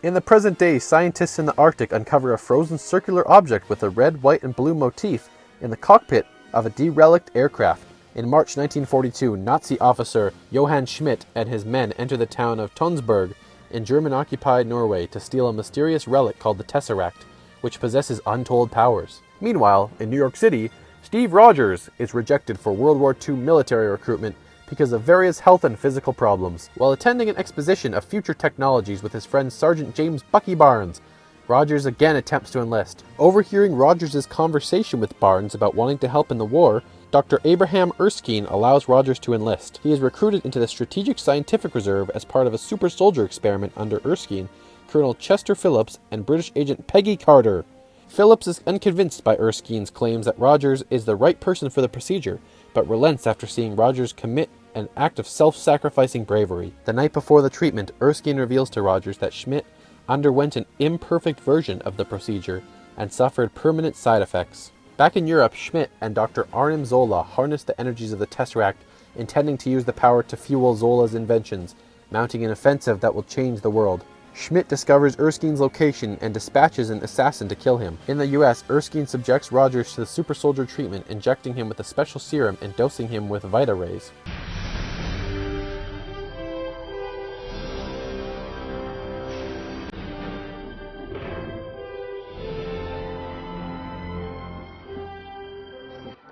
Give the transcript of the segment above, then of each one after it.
In the present day, scientists in the Arctic uncover a frozen circular object with a red, white, and blue motif in the cockpit of a derelict aircraft. In March 1942, Nazi officer Johann Schmidt and his men enter the town of Tønsberg in German-occupied Norway to steal a mysterious relic called the Tesseract, which possesses untold powers. Meanwhile, in New York City, Steve Rogers is rejected for World War II military recruitment because of various health and physical problems. While attending an exposition of future technologies with his friend Sergeant James Bucky Barnes, Rogers again attempts to enlist. Overhearing Rogers' conversation with Barnes about wanting to help in the war, Dr. Abraham Erskine allows Rogers to enlist. He is recruited into the Strategic Scientific Reserve as part of a super soldier experiment under Erskine, Colonel Chester Phillips, and British agent Peggy Carter. Phillips is unconvinced by Erskine's claims that Rogers is the right person for the procedure, but relents after seeing Rogers commit an act of self-sacrificing bravery. The night before the treatment, Erskine reveals to Rogers that Schmidt underwent an imperfect version of the procedure and suffered permanent side effects. Back in Europe, Schmidt and Dr. Arnim Zola harness the energies of the Tesseract, intending to use the power to fuel Zola's inventions, mounting an offensive that will change the world. Schmidt discovers Erskine's location and dispatches an assassin to kill him. In the US, Erskine subjects Rogers to the super soldier treatment, injecting him with a special serum and dosing him with Vita rays.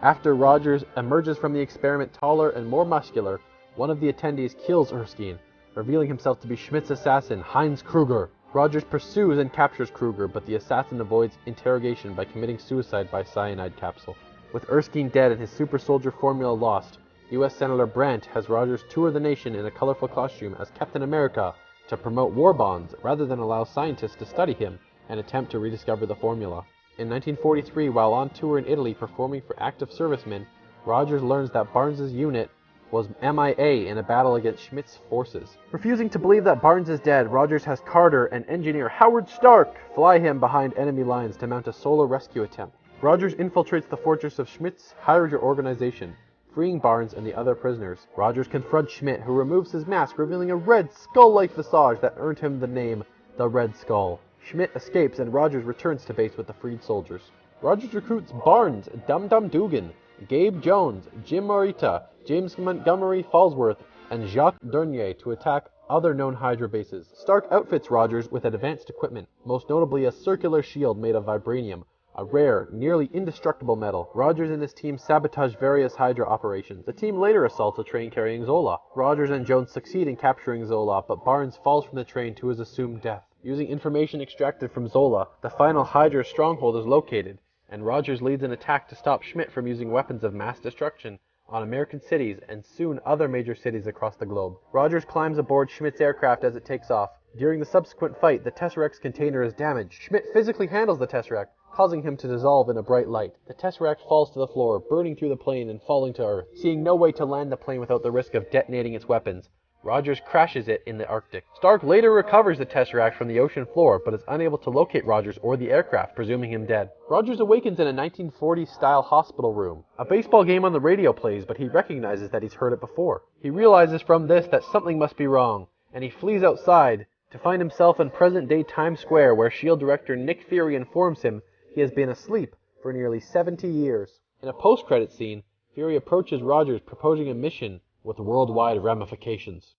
After Rogers emerges from the experiment taller and more muscular, one of the attendees kills Erskine, revealing himself to be Schmidt's assassin, Heinz Kruger. Rogers pursues and captures Kruger, but the assassin avoids interrogation by committing suicide by cyanide capsule. With Erskine dead and his super soldier formula lost, U.S. Senator Brandt has Rogers tour the nation in a colorful costume as Captain America to promote war bonds rather than allow scientists to study him and attempt to rediscover the formula. In 1943, while on tour in Italy performing for active servicemen, Rogers learns that Barnes' unit was MIA in a battle against Schmidt's forces. Refusing to believe that Barnes is dead, Rogers has Carter and engineer Howard Stark fly him behind enemy lines to mount a solo rescue attempt. Rogers infiltrates the fortress of Schmidt's Hydra organization, freeing Barnes and the other prisoners. Rogers confronts Schmidt, who removes his mask, revealing a red skull-like visage that earned him the name the Red Skull. Schmidt escapes and Rogers returns to base with the freed soldiers. Rogers recruits Barnes, Dum Dum Dugan, Gabe Jones, Jim Morita, James Montgomery Falsworth, and Jacques Dernier to attack other known Hydra bases. Stark outfits Rogers with advanced equipment, most notably a circular shield made of vibranium, a rare, nearly indestructible metal. Rogers and his team sabotage various Hydra operations. The team later assaults a train carrying Zola. Rogers and Jones succeed in capturing Zola, but Barnes falls from the train to his assumed death. Using information extracted from Zola, the final Hydra stronghold is located, and Rogers leads an attack to stop Schmidt from using weapons of mass destruction on American cities and soon other major cities across the globe. Rogers climbs aboard Schmidt's aircraft as it takes off. During the subsequent fight, the Tesseract's container is damaged. Schmidt physically handles the Tesseract, causing him to dissolve in a bright light. The Tesseract falls to the floor, burning through the plane and falling to Earth. Seeing no way to land the plane without the risk of detonating its weapons, Rogers crashes it in the Arctic. Stark later recovers the Tesseract from the ocean floor, but is unable to locate Rogers or the aircraft, presuming him dead. Rogers awakens in a 1940s-style hospital room. A baseball game on the radio plays, but he recognizes that he's heard it before. He realizes from this that something must be wrong, and he flees outside to find himself in present-day Times Square, where S.H.I.E.L.D. director Nick Fury informs him he has been asleep for nearly 70 years. In a post-credit scene, Fury approaches Rogers, proposing a mission with worldwide ramifications.